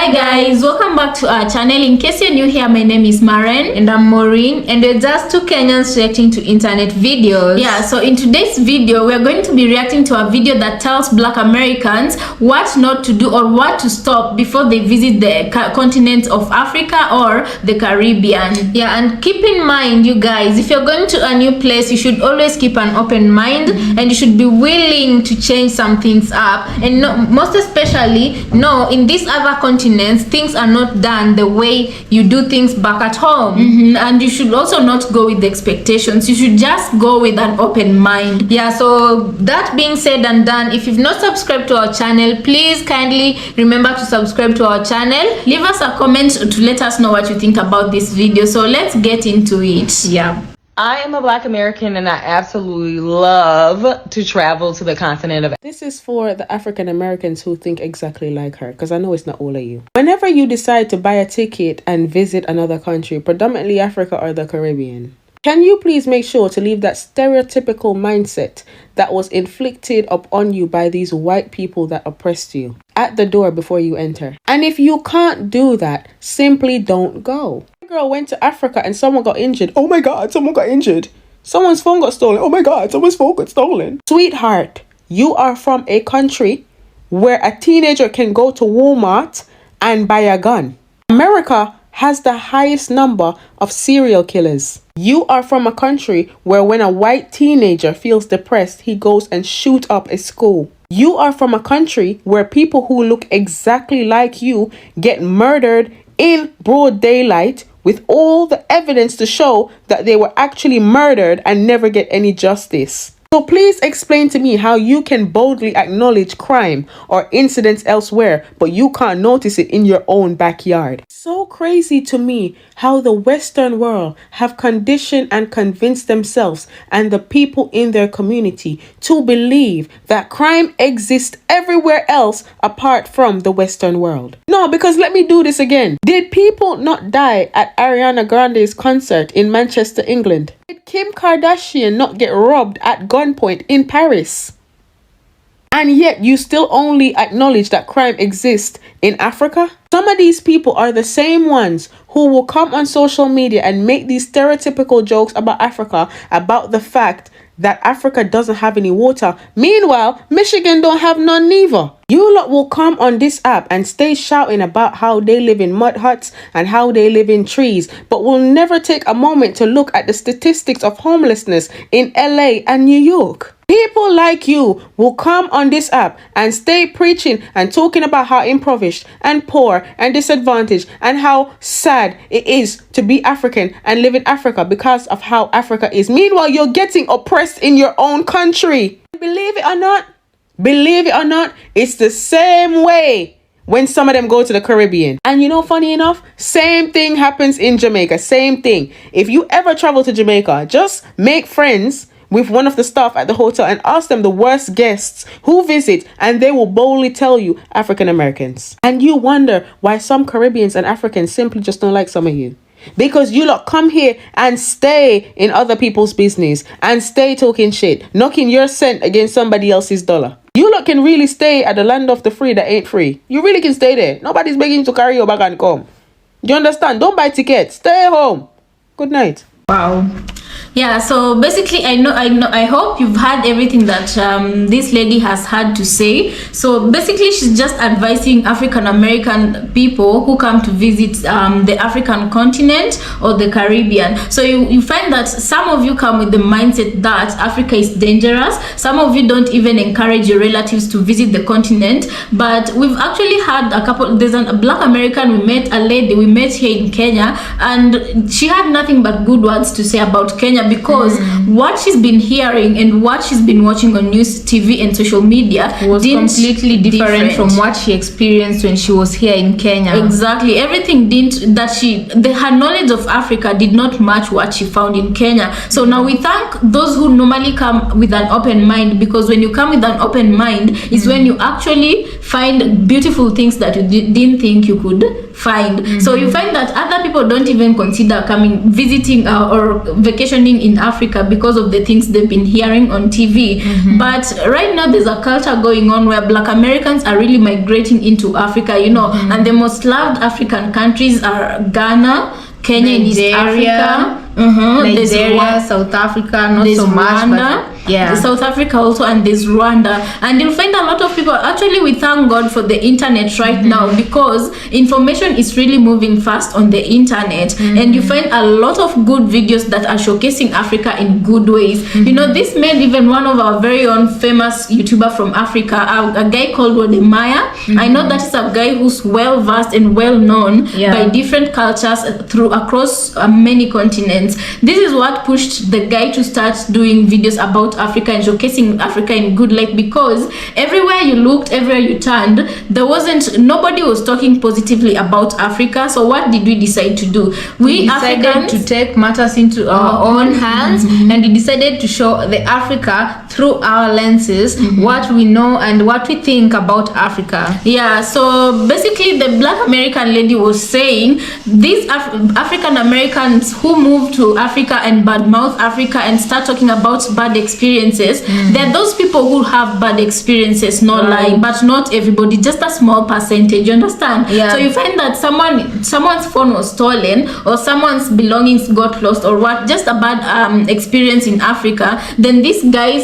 Hi guys, welcome back to our channel. In case you're new here, my name is Maren and I'm Maureen, and we're just two Kenyans reacting to internet videos. Yeah, so in today's video we're going to be reacting to a video that tells Black Americans what not to do or what to stop before they visit the continent of Africa or the Caribbean. Yeah, and keep in mind, you guys, if you're going to a new place, you should always keep an open mind and you should be willing to change some things up, and most especially in these other continents things are not done the way you do things back at home. And you should also not go with the expectations. You should just go with an open mind. Yeah, so that being said and done, if you've not subscribed to our channel, please kindly remember to subscribe to our channel. Leave us a comment to let us know what you think about this video. So let's get into it. Yeah, I am a Black American and I absolutely love to travel to the continent of. This is for the African Americans who think exactly like her, because I know it's not all of you. Whenever you decide to buy a ticket and visit another country, predominantly Africa or the Caribbean, can you please make sure to leave that stereotypical mindset that was inflicted upon you by these white people that oppressed you at the door before you enter? And if you can't do that, simply don't go. Girl went to Africa and someone got injured. Oh my God, someone got injured. Someone's phone got stolen. Oh my God, someone's phone got stolen. Sweetheart, you are from a country where a teenager can go to Walmart and buy a gun. America has the highest number of serial killers. You are from a country where when a white teenager feels depressed, he goes and shoot up a school. You are from a country where people who look exactly like you get murdered in broad daylight with all the evidence to show that they were actually murdered and never get any justice. So please explain to me how you can boldly acknowledge crime or incidents elsewhere, but you can't notice it in your own backyard. So crazy to me how the Western world have conditioned and convinced themselves and the people in their community to believe that crime exists everywhere else apart from the Western world. No, because let me do this again. Did people not die at Ariana Grande's concert in Manchester, England? Did Kim Kardashian not get robbed at gunpoint in Paris? And yet you still only acknowledge that crime exists in Africa? Some of these people are the same ones who will come on social media and make these stereotypical jokes about Africa, about the fact that Africa doesn't have any water. Meanwhile, Michigan don't have none neither. You lot will come on this app and stay shouting about how they live in mud huts and how they live in trees, but will never take a moment to look at the statistics of homelessness in LA and New York. People like you will come on this app and stay preaching and talking about how impoverished and poor and disadvantaged and how sad it is to be African and live in Africa because of how Africa is. Meanwhile, you're getting oppressed in your own country. Believe it or not, it's the same way when some of them go to the Caribbean. And you know, funny enough, same thing happens in Jamaica. Same thing. If you ever travel to Jamaica, just make friends with one of the staff at the hotel and ask them the worst guests who visit, and they will boldly tell you African Americans. And you wonder why some Caribbeans and Africans simply just don't like some of you. Because you lot come here and stay in other people's business and stay talking shit, knocking your cent against somebody else's dollar. You lot can really stay at the land of the free that ain't free. You really can stay there. Nobody's begging you to carry your bag and come. Do you understand? Don't buy tickets. Stay home. Good night. Wow. Yeah, so basically I hope you've heard everything that this lady has had to say. So basically she's just advising African American people who come to visit the African continent or the Caribbean. So you find that some of you come with the mindset that Africa is dangerous. Some of you don't even encourage your relatives to visit the continent. But we've actually had a couple, there's a Black American, a lady we met here in Kenya, and she had nothing but good words to say about Kenya, because what she's been hearing and what she's been watching on news, TV and social media was completely different from what she experienced when she was here in Kenya. Exactly. Everything her knowledge of Africa did not match what she found in Kenya. So now we thank those who normally come with an open mind, because when you come with an open mind is when you actually find beautiful things that you didn't think you could find. So you find that other people don't even consider visiting or vacationing in Africa because of the things they've been hearing on TV. But right now there's a culture going on where Black Americans are really migrating into Africa, you know, and the most loved African countries are Ghana, Kenya in East Africa, Nigeria, South Africa, not so much, Rwanda, but South Africa also, and there's Rwanda. And you'll find a lot of people, actually we thank God for the internet right now, because information is really moving fast on the internet, and you find a lot of good videos that are showcasing Africa in good ways. You know, this made even one of our very own famous YouTuber from Africa, a guy called Wodemaya. I know that is a guy who's well versed and well known by different cultures across many continents. This is what pushed the guy to start doing videos about Africa and showcasing Africa in good light, because everywhere you looked, everywhere you turned, nobody was talking positively about Africa. So what did we decide to do? We decided Africans to take matters into our own hands, and we decided to show the Africa through our lenses, what we know and what we think about Africa. Yeah, so basically the Black American lady was saying these African Americans who move to Africa and badmouth Africa and start talking about bad experiences, there are those people who have bad experiences, no lie, but not everybody, just a small percentage, you understand? So you find that someone's phone was stolen, or someone's belongings got lost, or what, just a bad experience in Africa, then this guy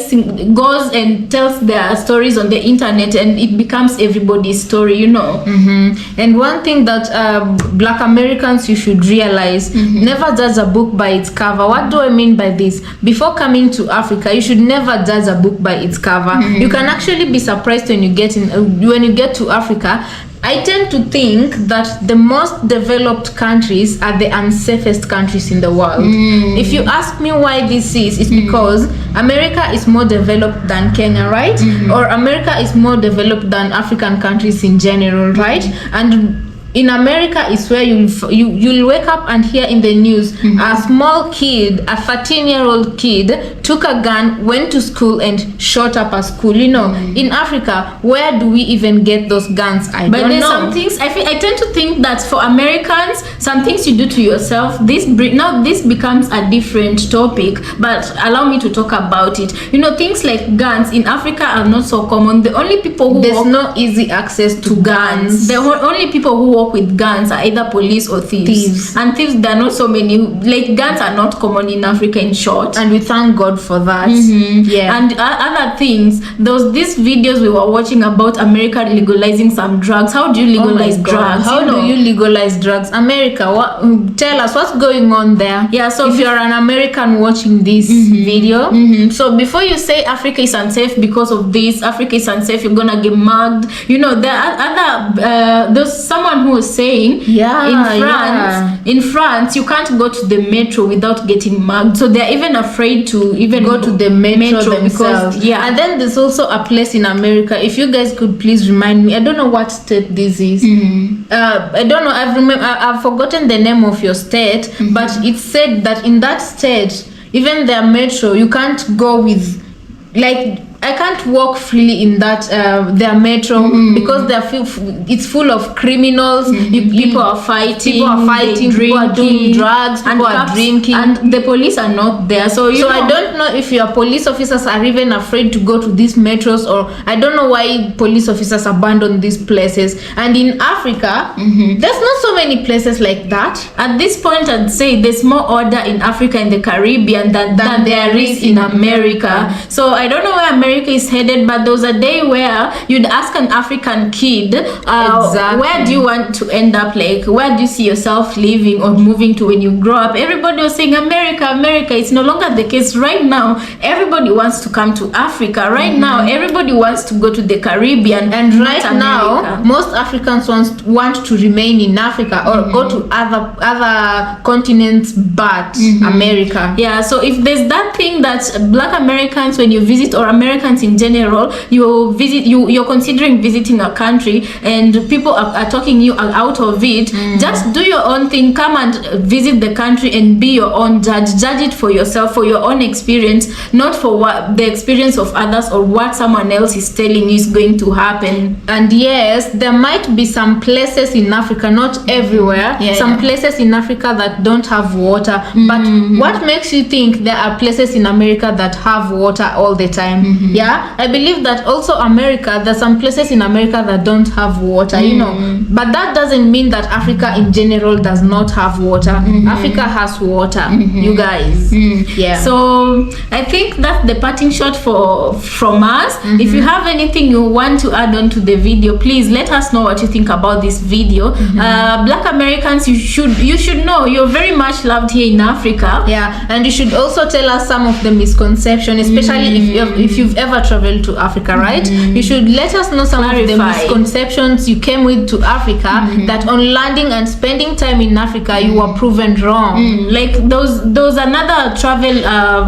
goes and tells their stories on the internet, and it becomes everybody's story, you know. And one thing that Black Americans you should realize, never judge a book by its cover. What do I mean by this? Before coming to Africa, you should never judge a book by its cover. You can actually be surprised when you get to Africa. I tend to think that the most developed countries are the unsafest countries in the world. If you ask me why this is, it's because America is more developed than Kenya, right? Or America is more developed than African countries in general, right? And in America is where you'll wake up and hear in the news a small kid, a 13-year-old kid, took a gun, went to school and shot up a school. You know, in Africa, where do we even get those guns? I don't know. Some things I tend to think that for Americans, some things you do to yourself, this becomes a different topic, but allow me to talk about it. You know, things like guns in Africa are not so common. The only people who there's no easy access to guns. The only people who with guns are either police or thieves. And thieves, there are not so many. Like, guns are not common in Africa, in short, and we thank God for that. And other things, these videos we were watching about America legalizing some drugs. How do you legalize drugs? How do you legalize drugs? America, tell us what's going on there. So if you're an American watching this video, so before you say Africa is unsafe because of this, Africa is unsafe, you're gonna get mugged, you know, there are there's someone who was saying in France you can't go to the metro without getting mugged, so they're even afraid to even go to the metro themselves. Because and then there's also a place in America, if you guys could please remind me, I don't know what state this is. I don't know, I've forgotten the name of your state, but it said that in that state, even their metro, you can't go with, like, I can't walk freely in that their metro because it's full of criminals. People are fighting, people are doing drugs, people are drinking, and the police are not there. So I don't know if your police officers are even afraid to go to these metros, or I don't know why police officers abandon these places. And in Africa, there's not so many places like that. At this point, I'd say there's more order in Africa and the Caribbean than there is in America. So I don't know where America is headed, but there was a day where you'd ask an African kid, where do you want to end up? Like, where do you see yourself living or moving to when you grow up? Everybody was saying America. It's no longer the case right now. Everybody wants to come to Africa right now. Everybody wants to go to the Caribbean, and right now most Africans want to remain in Africa or go to other continents but America. So if there's that thing that Black Americans, when you visit, or Americans Americans in general, you're considering visiting a country and people are talking you out of it, just do your own thing. Come and visit the country and be your own judge. Judge it for yourself, for your own experience, not for what the experience of others or what someone else is telling you is going to happen. And yes, there might be some places in Africa, not everywhere, some places in Africa that don't have water, but what makes you think there are places in America that have water all the time? I believe that also America, there's some places in America that don't have water, you know, but that doesn't mean that Africa in general does not have water. Africa has water, you guys. So I think that's the parting shot from us. If you have anything you want to add on to the video, please let us know what you think about this video. Black Americans, you should know you're very much loved here in Africa. And you should also tell us some of the misconceptions, especially if you've ever traveled to Africa, right? You should let us know some of the misconceptions you came with to Africa, that on landing and spending time in Africa you were proven wrong. Like those another travel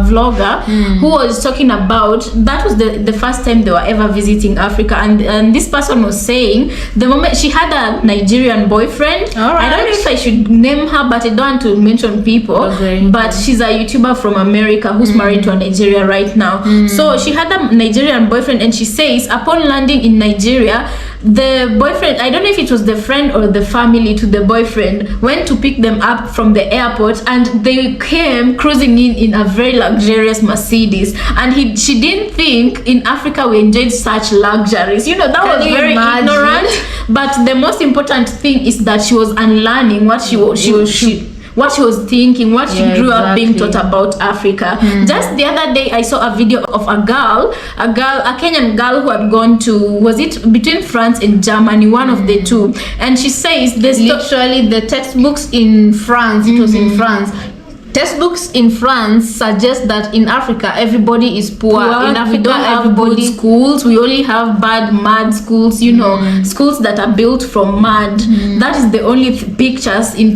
vlogger who was talking about that was the first time they were ever visiting Africa, and this person was saying the moment she had a Nigerian boyfriend. I don't know if I should name her, but I don't want to mention people. But she's a YouTuber from America who's married to a Nigerian right now. So she had a Nigerian boyfriend, and she says upon landing in Nigeria, the boyfriend, I don't know if it was the friend or the family to the boyfriend, went to pick them up from the airport, and they came cruising in a very luxurious Mercedes, and she didn't think in Africa we enjoyed such luxuries. You know, that was very ignorant. But the most important thing is that she was unlearning what she was thinking, what she grew up being taught about Africa. Just the other day I saw a video of a Kenyan girl who had gone to, was it between France and Germany, one of the two, and she says there's literally the textbooks in France, it was in France. Textbooks in France suggest that in Africa everybody is poor. In Africa, we don't have good schools. We only have bad mud schools. You know, schools that are built from mud. That is the only pictures in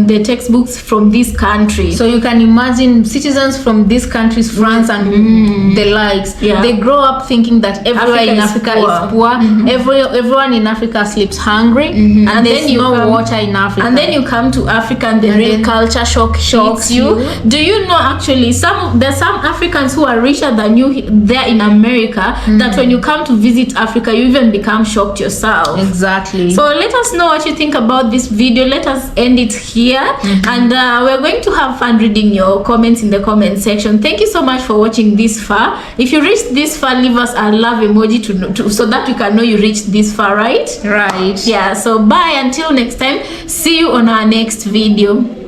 the textbooks from this country. So you can imagine citizens from these countries, France and the likes. They grow up thinking that everywhere in Africa is poor. Everyone in Africa sleeps hungry, and there's no water in Africa. And then you come to Africa, and the real culture shocks you. Do you know actually there's some Africans who are richer than you there in America, that when you come to visit Africa you even become shocked yourself. Exactly. So let us know what you think about this video. Let us end it here, and we're going to have fun reading your comments in the comment section. Thank you so much for watching this far. If you reached this far, leave us a love emoji to so that we can know you reached this far, right? So bye, until next time, see you on our next video.